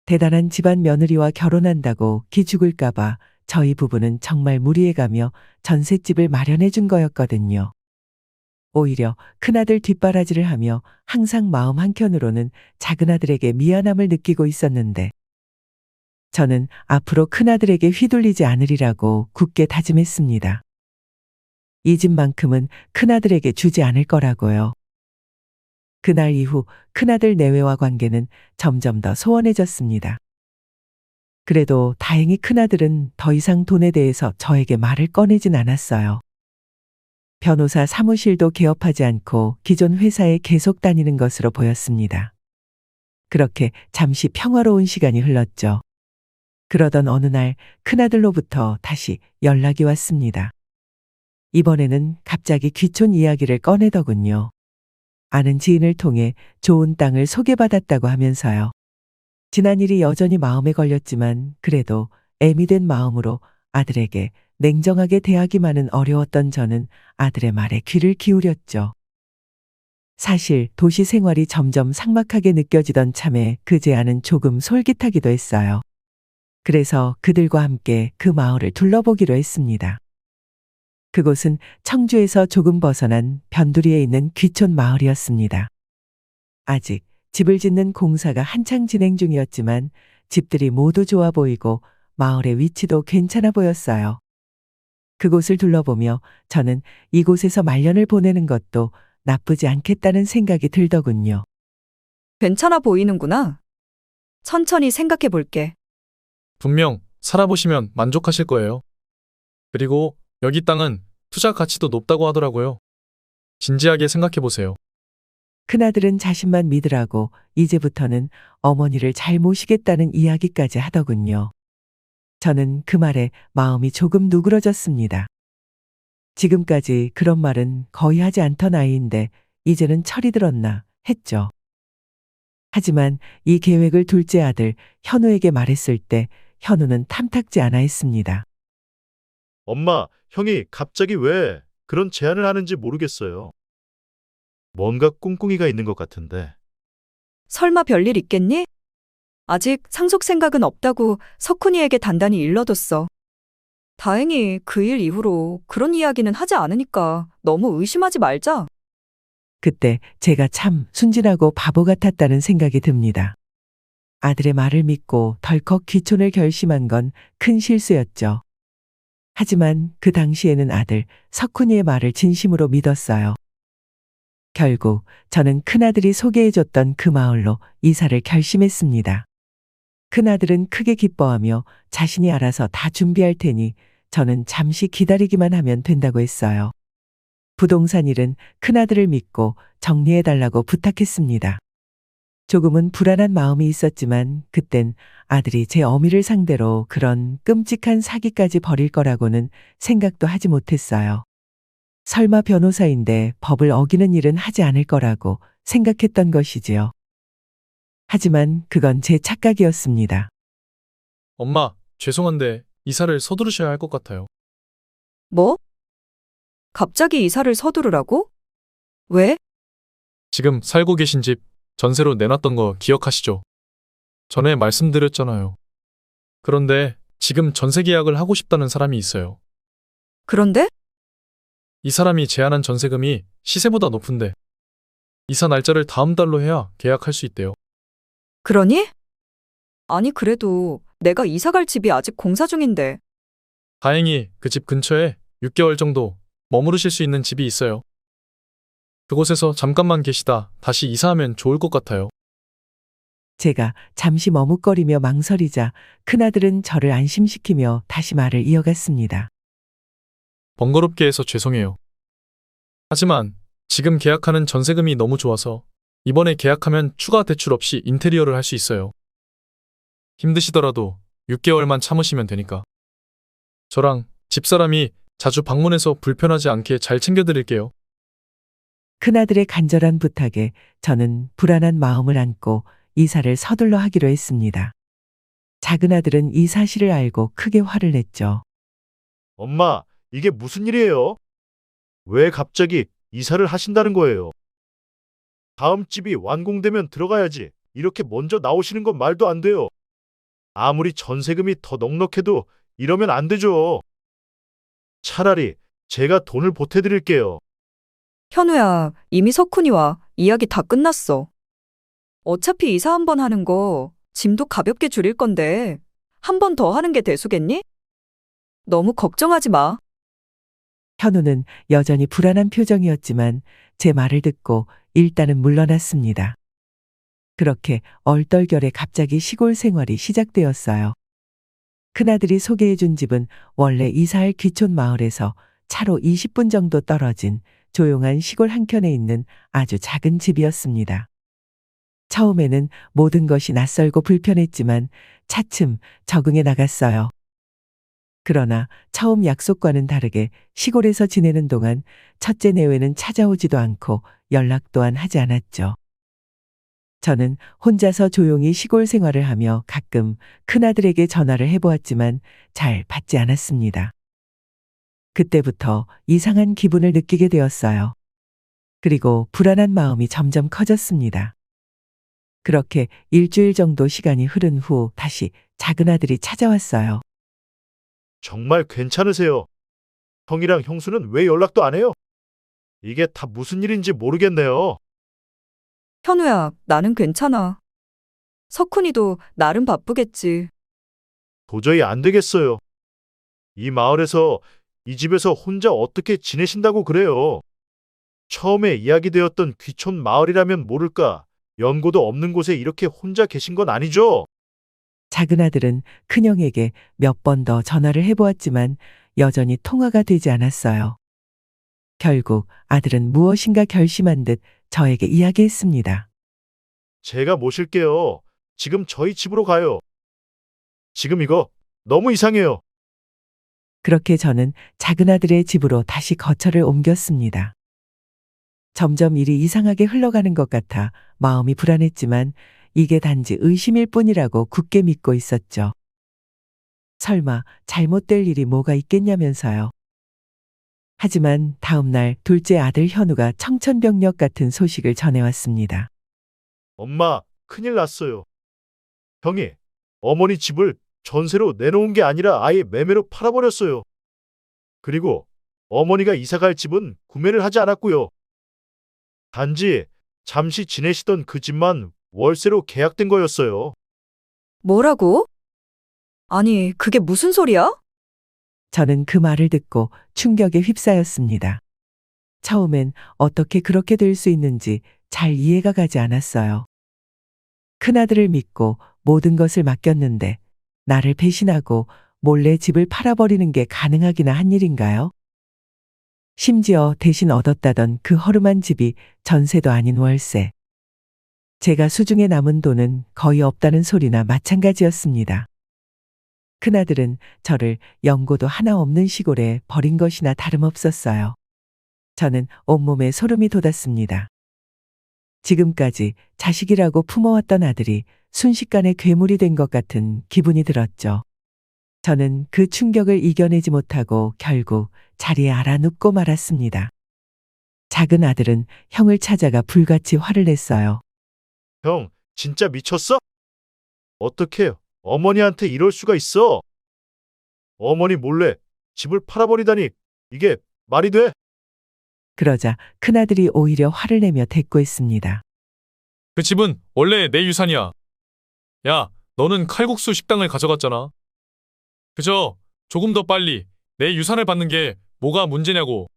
대단한 집안 며느리와 결혼한다고 기죽을까봐 저희 부부는 정말 무리해가며 전셋집을 마련해 준 거였거든요. 오히려 큰아들 뒷바라지를 하며 항상 마음 한켠으로는 작은아들에게 미안함을 느끼고 있었는데 저는 앞으로 큰아들에게 휘둘리지 않으리라고 굳게 다짐했습니다. 이 집만큼은 큰아들에게 주지 않을 거라고요. 그날 이후 큰아들 내외와 관계는 점점 더 소원해졌습니다. 그래도 다행히 큰아들은 더 이상 돈에 대해서 저에게 말을 꺼내진 않았어요. 변호사 사무실도 개업하지 않고 기존 회사에 계속 다니는 것으로 보였습니다. 그렇게 잠시 평화로운 시간이 흘렀죠. 그러던 어느 날 큰아들로부터 다시 연락이 왔습니다. 이번에는 갑자기 귀촌 이야기를 꺼내더군요. 아는 지인을 통해 좋은 땅을 소개받았다고 하면서요. 지난 일이 여전히 마음에 걸렸지만 그래도 애미 된 마음으로 아들에게 냉정하게 대하기만은 어려웠던 저는 아들의 말에 귀를 기울였죠. 사실 도시 생활이 점점 삭막하게 느껴지던 참에 그 제안은 조금 솔깃하기도 했어요. 그래서 그들과 함께 그 마을을 둘러보기로 했습니다. 그곳은 청주에서 조금 벗어난 변두리에 있는 귀촌 마을이었습니다. 아직 집을 짓는 공사가 한창 진행 중이었지만 집들이 모두 좋아 보이고 마을의 위치도 괜찮아 보였어요. 그곳을 둘러보며 저는 이곳에서 말년을 보내는 것도 나쁘지 않겠다는 생각이 들더군요. 괜찮아 보이는구나. 천천히 생각해 볼게. 분명 살아보시면 만족하실 거예요. 그리고 여기 땅은 투자 가치도 높다고 하더라고요. 진지하게 생각해 보세요. 큰아들은 자신만 믿으라고 이제부터는 어머니를 잘 모시겠다는 이야기까지 하더군요. 저는 그 말에 마음이 조금 누그러졌습니다. 지금까지 그런 말은 거의 하지 않던 아이인데 이제는 철이 들었나 했죠. 하지만 이 계획을 둘째 아들 현우에게 말했을 때 현우는 탐탁지 않아 했습니다. 엄마, 형이 갑자기 왜? 그런 제안을 하는지 모르겠어요. 뭔가 꿍꿍이가 있는 것 같은데. 설마 별일 있겠니? 아직 상속 생각은 없다고 석훈이에게 단단히 일러뒀어. 다행히 그 일 이후로 그런 이야기는 하지 않으니까 너무 의심하지 말자. 그때 제가 참 순진하고 바보 같았다는 생각이 듭니다. 아들의 말을 믿고 덜컥 귀촌을 결심한 건 큰 실수였죠. 하지만 그 당시에는 아들 석훈이의 말을 진심으로 믿었어요. 결국 저는 큰아들이 소개해줬던 그 마을로 이사를 결심했습니다. 큰아들은 크게 기뻐하며 자신이 알아서 다 준비할 테니 저는 잠시 기다리기만 하면 된다고 했어요. 부동산 일은 큰아들을 믿고 정리해달라고 부탁했습니다. 조금은 불안한 마음이 있었지만 그땐 아들이 제 어미를 상대로 그런 끔찍한 사기까지 벌일 거라고는 생각도 하지 못했어요. 설마 변호사인데 법을 어기는 일은 하지 않을 거라고 생각했던 것이지요. 하지만 그건 제 착각이었습니다. 엄마, 죄송한데 이사를 서두르셔야 할 것 같아요. 뭐? 갑자기 이사를 서두르라고? 왜? 지금 살고 계신 집 전세로 내놨던 거 기억하시죠? 전에 말씀드렸잖아요. 그런데 지금 전세 계약을 하고 싶다는 사람이 있어요. 그런데? 이 사람이 제안한 전세금이 시세보다 높은데 이사 날짜를 다음 달로 해야 계약할 수 있대요. 그러니? 아니, 그래도 내가 이사 갈 집이 아직 공사 중인데. 다행히 그 집 근처에 6개월 정도 머무르실 수 있는 집이 있어요. 그곳에서 잠깐만 계시다 다시 이사하면 좋을 것 같아요. 제가 잠시 머뭇거리며 망설이자 큰아들은 저를 안심시키며 다시 말을 이어갔습니다. 번거롭게 해서 죄송해요. 하지만 지금 계약하는 전세금이 너무 좋아서 이번에 계약하면 추가 대출 없이 인테리어를 할 수 있어요. 힘드시더라도 6개월만 참으시면 되니까. 저랑 집사람이 자주 방문해서 불편하지 않게 잘 챙겨드릴게요. 큰아들의 간절한 부탁에 저는 불안한 마음을 안고 이사를 서둘러 하기로 했습니다. 작은아들은 이 사실을 알고 크게 화를 냈죠. 엄마, 이게 무슨 일이에요? 왜 갑자기 이사를 하신다는 거예요? 다음 집이 완공되면 들어가야지. 이렇게 먼저 나오시는 건 말도 안 돼요. 아무리 전세금이 더 넉넉해도 이러면 안 되죠. 차라리 제가 돈을 보태드릴게요. 현우야, 이미 석훈이와 이야기 다 끝났어. 어차피 이사 한 번 하는 거 짐도 가볍게 줄일 건데 한 번 더 하는 게 대수겠니? 너무 걱정하지 마. 현우는 여전히 불안한 표정이었지만 제 말을 듣고 일단은 물러났습니다. 그렇게 얼떨결에 갑자기 시골 생활이 시작되었어요. 큰아들이 소개해준 집은 원래 이사할 귀촌 마을에서 차로 20분 정도 떨어진 조용한 시골 한켠에 있는 아주 작은 집이었습니다. 처음에는 모든 것이 낯설고 불편했지만 차츰 적응해 나갔어요. 그러나 처음 약속과는 다르게 시골에서 지내는 동안 첫째 내외는 찾아오지도 않고 연락 또한 하지 않았죠. 저는 혼자서 조용히 시골 생활을 하며 가끔 큰아들에게 전화를 해보았지만 잘 받지 않았습니다. 그때부터 이상한 기분을 느끼게 되었어요. 그리고 불안한 마음이 점점 커졌습니다. 그렇게 일주일 정도 시간이 흐른 후 다시 작은아들이 찾아왔어요. 정말 괜찮으세요? 형이랑 형수는 왜 연락도 안 해요? 이게 다 무슨 일인지 모르겠네요. 현우야, 나는 괜찮아. 석훈이도 나름 바쁘겠지. 도저히 안 되겠어요. 이 마을에서, 이 집에서 혼자 어떻게 지내신다고 그래요? 처음에 이야기되었던 귀촌 마을이라면 모를까, 연고도 없는 곳에 이렇게 혼자 계신 건 아니죠? 작은아들은 큰형에게 몇 번 더 전화를 해보았지만 여전히 통화가 되지 않았어요. 결국 아들은 무엇인가 결심한 듯 저에게 이야기했습니다. 제가 모실게요. 지금 저희 집으로 가요. 지금 이거 너무 이상해요. 그렇게 저는 작은아들의 집으로 다시 거처를 옮겼습니다. 점점 일이 이상하게 흘러가는 것 같아 마음이 불안했지만 이게 단지 의심일 뿐이라고 굳게 믿고 있었죠. 설마 잘못될 일이 뭐가 있겠냐면서요. 하지만 다음 날 둘째 아들 현우가 청천벽력 같은 소식을 전해왔습니다. 엄마, 큰일 났어요. 형이 어머니 집을 전세로 내놓은 게 아니라 아예 매매로 팔아버렸어요. 그리고 어머니가 이사갈 집은 구매를 하지 않았고요. 단지 잠시 지내시던 그 집만 월세로 계약된 거였어요. 뭐라고? 아니, 그게 무슨 소리야? 저는 그 말을 듣고 충격에 휩싸였습니다. 처음엔 어떻게 그렇게 될 수 있는지 잘 이해가 가지 않았어요. 큰아들을 믿고 모든 것을 맡겼는데 나를 배신하고 몰래 집을 팔아버리는 게 가능하기나 한 일인가요? 심지어 대신 얻었다던 그 허름한 집이 전세도 아닌 월세. 제가 수중에 남은 돈은 거의 없다는 소리나 마찬가지였습니다. 큰아들은 저를 연고도 하나 없는 시골에 버린 것이나 다름없었어요. 저는 온몸에 소름이 돋았습니다. 지금까지 자식이라고 품어왔던 아들이 순식간에 괴물이 된 것 같은 기분이 들었죠. 저는 그 충격을 이겨내지 못하고 결국 자리에 알아눕고 말았습니다. 작은 아들은 형을 찾아가 불같이 화를 냈어요. 형, 진짜 미쳤어? 어떻게 어머니한테 이럴 수가 있어? 어머니 몰래 집을 팔아버리다니 이게 말이 돼? 그러자 큰아들이 오히려 화를 내며 대꾸했습니다. 그 집은 원래 내 유산이야. 야, 너는 칼국수 식당을 가져갔잖아. 그저 조금 더 빨리 내 유산을 받는 게 뭐가 문제냐고.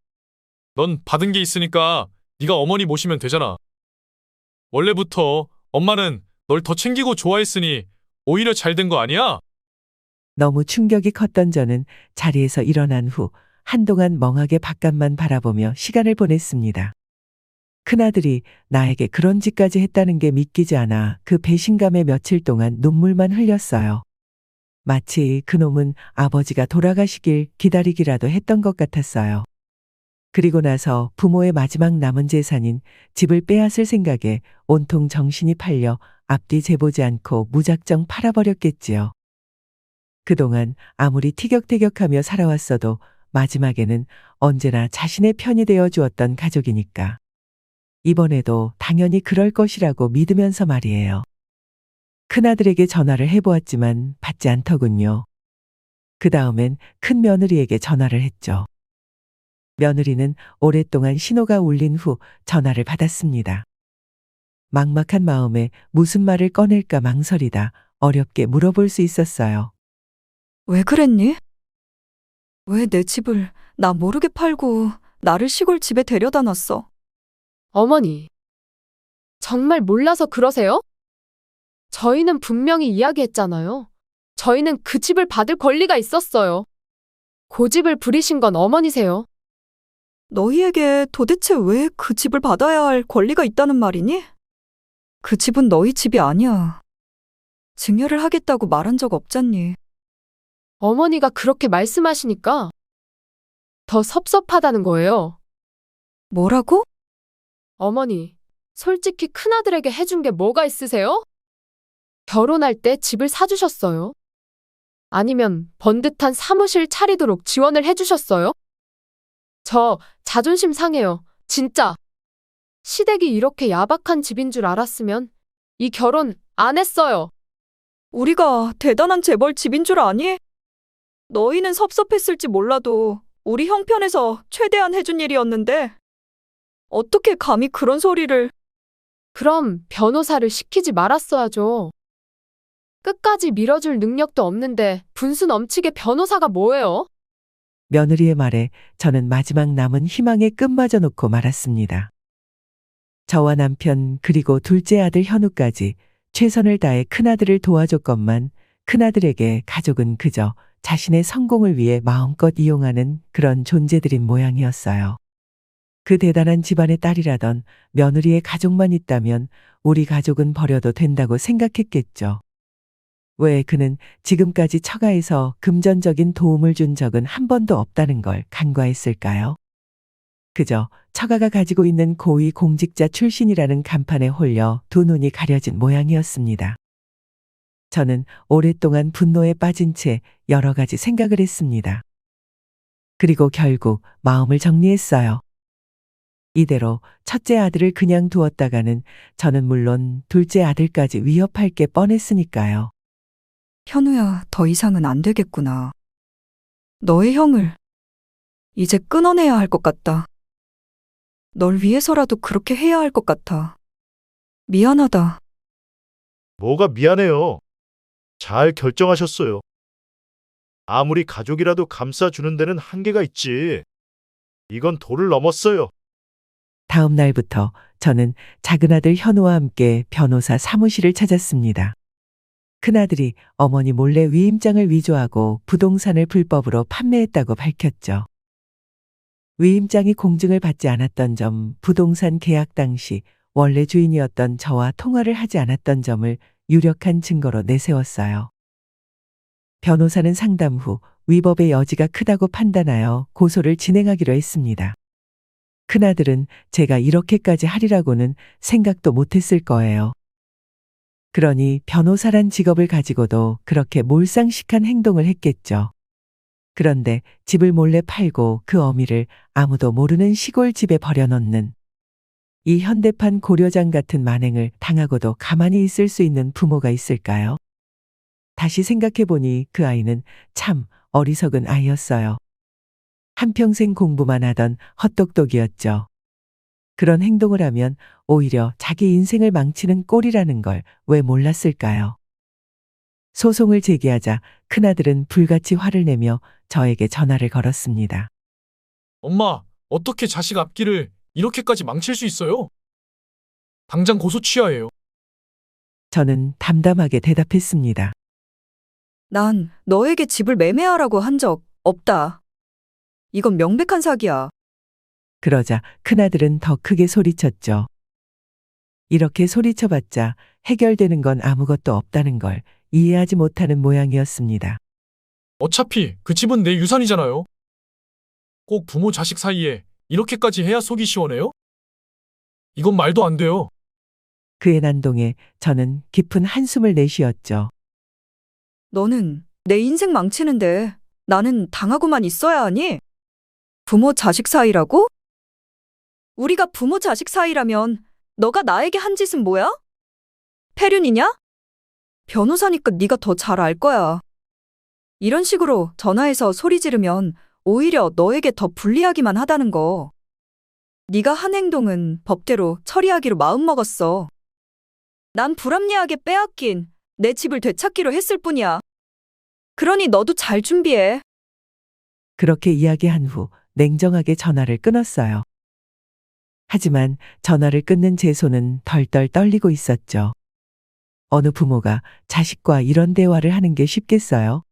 넌 받은 게 있으니까 네가 어머니 모시면 되잖아. 원래부터 엄마는 널 더 챙기고 좋아했으니 오히려 잘 된 거 아니야? 너무 충격이 컸던 저는 자리에서 일어난 후 한동안 멍하게 바깥만 바라보며 시간을 보냈습니다. 큰아들이 나에게 그런 짓까지 했다는 게 믿기지 않아 그 배신감에 며칠 동안 눈물만 흘렸어요. 마치 그놈은 아버지가 돌아가시길 기다리기라도 했던 것 같았어요. 그리고 나서 부모의 마지막 남은 재산인 집을 빼앗을 생각에 온통 정신이 팔려 앞뒤 재보지 않고 무작정 팔아버렸겠지요. 그동안 아무리 티격태격하며 살아왔어도 마지막에는 언제나 자신의 편이 되어 주었던 가족이니까. 이번에도 당연히 그럴 것이라고 믿으면서 말이에요. 큰아들에게 전화를 해보았지만 받지 않더군요. 그 다음엔 큰 며느리에게 전화를 했죠. 며느리는 오랫동안 신호가 울린 후 전화를 받았습니다. 막막한 마음에 무슨 말을 꺼낼까 망설이다 어렵게 물어볼 수 있었어요. 왜 그랬니? 왜 내 집을 나 모르게 팔고 나를 시골 집에 데려다 놨어? 어머니, 정말 몰라서 그러세요? 저희는 분명히 이야기했잖아요. 저희는 그 집을 받을 권리가 있었어요. 고집을 부리신 건 어머니세요. 너희에게 도대체 왜 그 집을 받아야 할 권리가 있다는 말이니? 그 집은 너희 집이 아니야. 증여를 하겠다고 말한 적 없잖니. 어머니가 그렇게 말씀하시니까 더 섭섭하다는 거예요. 뭐라고? 어머니, 솔직히 큰아들에게 해준 게 뭐가 있으세요? 결혼할 때 집을 사주셨어요? 아니면 번듯한 사무실 차리도록 지원을 해주셨어요? 저 자존심 상해요. 진짜. 시댁이 이렇게 야박한 집인 줄 알았으면 이 결혼 안 했어요. 우리가 대단한 재벌 집인 줄 아니? 너희는 섭섭했을지 몰라도 우리 형편에서 최대한 해준 일이었는데 어떻게 감히 그런 소리를. 그럼 변호사를 시키지 말았어야죠. 끝까지 밀어줄 능력도 없는데 분수 넘치게 변호사가 뭐예요? 며느리의 말에 저는 마지막 남은 희망의 끝마저 놓고 말았습니다. 저와 남편 그리고 둘째 아들 현우까지 최선을 다해 큰아들을 도와줬건만 큰아들에게 가족은 그저 자신의 성공을 위해 마음껏 이용하는 그런 존재들인 모양이었어요. 그 대단한 집안의 딸이라던 며느리의 가족만 있다면 우리 가족은 버려도 된다고 생각했겠죠. 왜 그는 지금까지 처가에서 금전적인 도움을 준 적은 한 번도 없다는 걸 간과했을까요? 그저 처가가 가지고 있는 고위 공직자 출신이라는 간판에 홀려 두 눈이 가려진 모양이었습니다. 저는 오랫동안 분노에 빠진 채 여러 가지 생각을 했습니다. 그리고 결국 마음을 정리했어요. 이대로 첫째 아들을 그냥 두었다가는 저는 물론 둘째 아들까지 위협할 게 뻔했으니까요. 현우야, 더 이상은 안 되겠구나. 너의 형을 이제 끊어내야 할 것 같다. 널 위해서라도 그렇게 해야 할 것 같아. 미안하다. 뭐가 미안해요. 잘 결정하셨어요. 아무리 가족이라도 감싸주는 데는 한계가 있지. 이건 도를 넘었어요. 다음 날부터 저는 작은 아들 현우와 함께 변호사 사무실을 찾았습니다. 큰아들이 어머니 몰래 위임장을 위조하고 부동산을 불법으로 판매했다고 밝혔죠. 위임장이 공증을 받지 않았던 점, 부동산 계약 당시 원래 주인이었던 저와 통화를 하지 않았던 점을 유력한 증거로 내세웠어요. 변호사는 상담 후 위법의 여지가 크다고 판단하여 고소를 진행하기로 했습니다. 큰아들은 제가 이렇게까지 하리라고는 생각도 못했을 거예요. 그러니 변호사란 직업을 가지고도 그렇게 몰상식한 행동을 했겠죠. 그런데 집을 몰래 팔고 그 어미를 아무도 모르는 시골 집에 버려놓는 이 현대판 고려장 같은 만행을 당하고도 가만히 있을 수 있는 부모가 있을까요? 다시 생각해보니 그 아이는 참 어리석은 아이였어요. 한평생 공부만 하던 헛똑똑이었죠. 그런 행동을 하면 오히려 자기 인생을 망치는 꼴이라는 걸 왜 몰랐을까요? 소송을 제기하자 큰아들은 불같이 화를 내며 저에게 전화를 걸었습니다. 엄마, 어떻게 자식 앞길을 이렇게까지 망칠 수 있어요? 당장 고소 취하해요. 저는 담담하게 대답했습니다. 난 너에게 집을 매매하라고 한 적 없다. 이건 명백한 사기야. 그러자 큰아들은 더 크게 소리쳤죠. 이렇게 소리쳐봤자 해결되는 건 아무것도 없다는 걸 이해하지 못하는 모양이었습니다. 어차피 그 집은 내 유산이잖아요. 꼭 부모 자식 사이에 이렇게까지 해야 속이 시원해요? 이건 말도 안 돼요. 그의 난동에 저는 깊은 한숨을 내쉬었죠. 너는 내 인생 망치는데 나는 당하고만 있어야 하니? 부모 자식 사이라고? 우리가 부모 자식 사이라면 너가 나에게 한 짓은 뭐야? 폐륜이냐? 변호사니까 네가 더 잘 알 거야. 이런 식으로 전화해서 소리 지르면 오히려 너에게 더 불리하기만 하다는 거. 네가 한 행동은 법대로 처리하기로 마음먹었어. 난 불합리하게 빼앗긴 내 집을 되찾기로 했을 뿐이야. 그러니 너도 잘 준비해. 그렇게 이야기한 후 냉정하게 전화를 끊었어요. 하지만 전화를 끊는 제 손은 덜덜 떨리고 있었죠. 어느 부모가 자식과 이런 대화를 하는 게 쉽겠어요?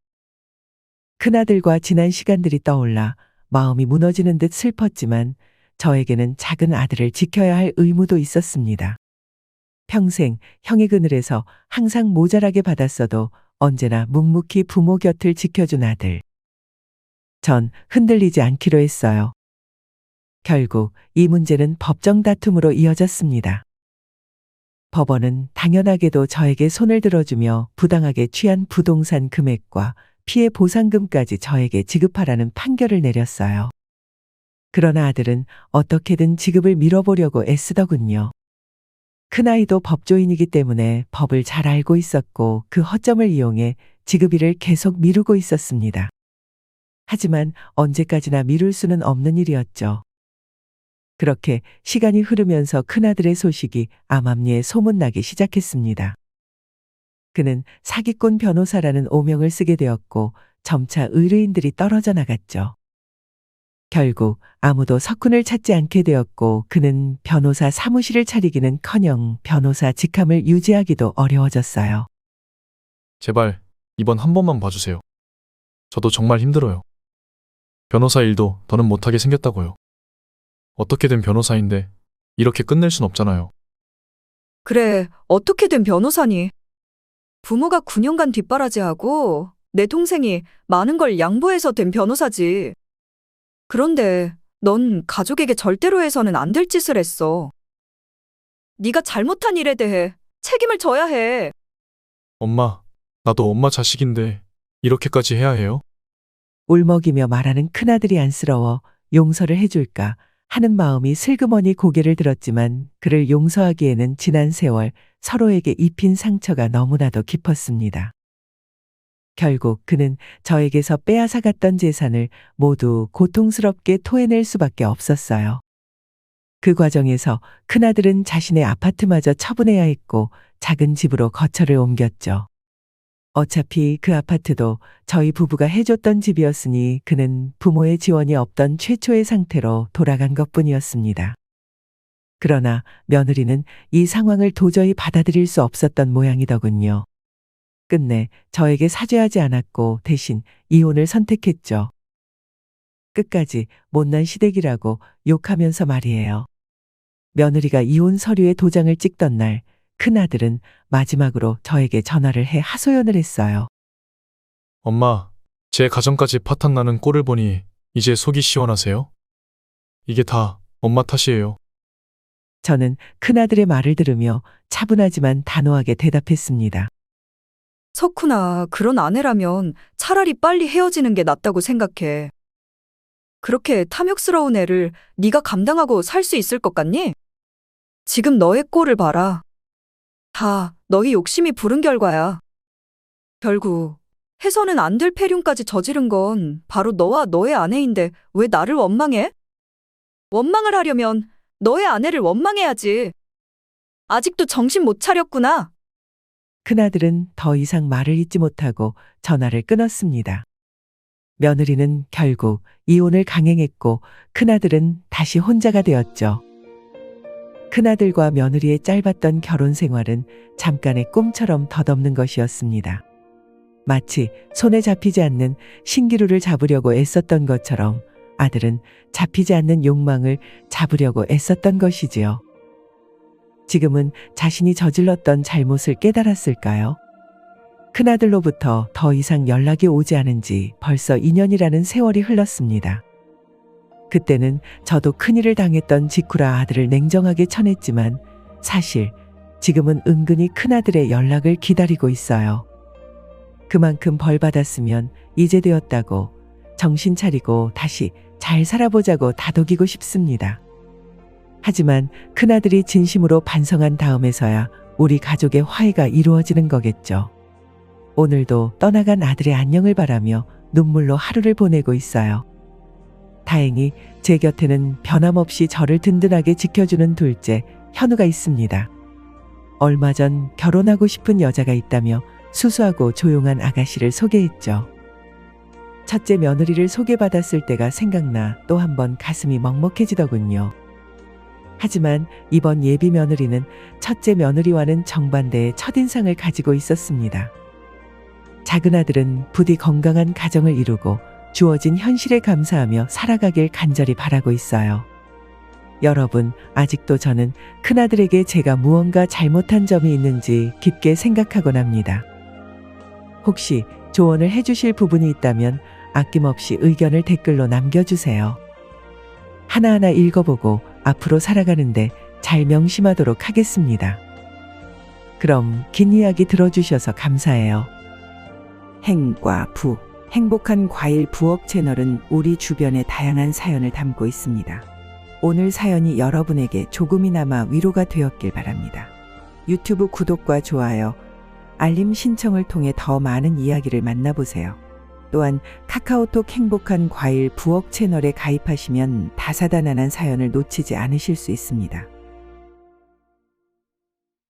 큰아들과 지난 시간들이 떠올라 마음이 무너지는 듯 슬펐지만 저에게는 작은 아들을 지켜야 할 의무도 있었습니다. 평생 형의 그늘에서 항상 모자라게 받았어도 언제나 묵묵히 부모 곁을 지켜준 아들. 전 흔들리지 않기로 했어요. 결국 이 문제는 법정 다툼으로 이어졌습니다. 법원은 당연하게도 저에게 손을 들어주며 부당하게 취한 부동산 금액과 피해 보상금까지 저에게 지급하라는 판결을 내렸어요. 그러나 아들은 어떻게든 지급을 미뤄보려고 애쓰더군요. 큰아이도 법조인이기 때문에 법을 잘 알고 있었고 그 허점을 이용해 지급일을 계속 미루고 있었습니다. 하지만 언제까지나 미룰 수는 없는 일이었죠. 그렇게 시간이 흐르면서 큰아들의 소식이 암암리에 소문나기 시작했습니다. 그는 사기꾼 변호사라는 오명을 쓰게 되었고 점차 의뢰인들이 떨어져 나갔죠. 결국 아무도 석훈을 찾지 않게 되었고 그는 변호사 사무실을 차리기는커녕 변호사 직함을 유지하기도 어려워졌어요. 제발 이번 한 번만 봐주세요. 저도 정말 힘들어요. 변호사 일도 더는 못하게 생겼다고요. 어떻게 된 변호사인데 이렇게 끝낼 순 없잖아요. 그래, 어떻게 된 변호사니? 부모가 9년간 뒷바라지하고 내 동생이 많은 걸 양보해서 된 변호사지. 그런데 넌 가족에게 절대로 해서는 안 될 짓을 했어. 네가 잘못한 일에 대해 책임을 져야 해. 엄마, 나도 엄마 자식인데 이렇게까지 해야 해요? 울먹이며 말하는 큰아들이 안쓰러워 용서를 해줄까 하는 마음이 슬그머니 고개를 들었지만 그를 용서하기에는 지난 세월 서로에게 입힌 상처가 너무나도 깊었습니다. 결국 그는 저에게서 빼앗아갔던 재산을 모두 고통스럽게 토해낼 수밖에 없었어요. 그 과정에서 큰아들은 자신의 아파트마저 처분해야 했고 작은 집으로 거처를 옮겼죠. 어차피 그 아파트도 저희 부부가 해줬던 집이었으니 그는 부모의 지원이 없던 최초의 상태로 돌아간 것뿐이었습니다. 그러나 며느리는 이 상황을 도저히 받아들일 수 없었던 모양이더군요. 끝내 저에게 사죄하지 않았고 대신 이혼을 선택했죠. 끝까지 못난 시댁이라고 욕하면서 말이에요. 며느리가 이혼 서류에 도장을 찍던 날 큰아들은 마지막으로 저에게 전화를 해 하소연을 했어요. 엄마, 제 가정까지 파탄나는 꼴을 보니 이제 속이 시원하세요? 이게 다 엄마 탓이에요. 저는 큰아들의 말을 들으며 차분하지만 단호하게 대답했습니다. 석훈아, 그런 아내라면 차라리 빨리 헤어지는 게 낫다고 생각해. 그렇게 탐욕스러운 애를 네가 감당하고 살 수 있을 것 같니? 지금 너의 꼴을 봐라. 다 너희 욕심이 부른 결과야. 결국 해서는 안 될 폐륜까지 저지른 건 바로 너와 너의 아내인데 왜 나를 원망해? 원망을 하려면 너의 아내를 원망해야지. 아직도 정신 못 차렸구나. 큰아들은 더 이상 말을 잇지 못하고 전화를 끊었습니다. 며느리는 결국 이혼을 강행했고 큰아들은 다시 혼자가 되었죠. 큰아들과 며느리의 짧았던 결혼 생활은 잠깐의 꿈처럼 덧없는 것이었습니다. 마치 손에 잡히지 않는 신기루를 잡으려고 애썼던 것처럼 아들은 잡히지 않는 욕망을 잡으려고 애썼던 것이지요. 지금은 자신이 저질렀던 잘못을 깨달았을까요? 큰아들로부터 더 이상 연락이 오지 않은 지 벌써 2년이라는 세월이 흘렀습니다. 그때는 저도 큰일을 당했던 직후라 아들을 냉정하게 쳐냈지만 사실 지금은 은근히 큰아들의 연락을 기다리고 있어요. 그만큼 벌 받았으면 이제 되었다고 정신 차리고 다시 잘 살아보자고 다독이고 싶습니다. 하지만 큰아들이 진심으로 반성한 다음에서야 우리 가족의 화해가 이루어지는 거겠죠. 오늘도 떠나간 아들의 안녕을 바라며 눈물로 하루를 보내고 있어요. 다행히 제 곁에는 변함없이 저를 든든하게 지켜주는 둘째 현우가 있습니다. 얼마 전 결혼하고 싶은 여자가 있다며 수수하고 조용한 아가씨를 소개했죠. 첫째 며느리를 소개받았을 때가 생각나 또 한 번 가슴이 먹먹해지더군요. 하지만 이번 예비 며느리는 첫째 며느리와는 정반대의 첫인상을 가지고 있었습니다. 작은 아들은 부디 건강한 가정을 이루고 주어진 현실에 감사하며 살아가길 간절히 바라고 있어요. 여러분, 아직도 저는 큰아들에게 제가 무언가 잘못한 점이 있는지 깊게 생각하곤 합니다. 혹시 조언을 해주실 부분이 있다면 아낌없이 의견을 댓글로 남겨주세요. 하나하나 읽어보고 앞으로 살아가는데 잘 명심하도록 하겠습니다. 그럼 긴 이야기 들어주셔서 감사해요. 행과 부, 행복한 과일 부엌 채널은 우리 주변의 다양한 사연을 담고 있습니다. 오늘 사연이 여러분에게 조금이나마 위로가 되었길 바랍니다. 유튜브 구독과 좋아요, 알림 신청을 통해 더 많은 이야기를 만나보세요. 또한 카카오톡 행복한 과일 부엌 채널에 가입하시면 다사다난한 사연을 놓치지 않으실 수 있습니다.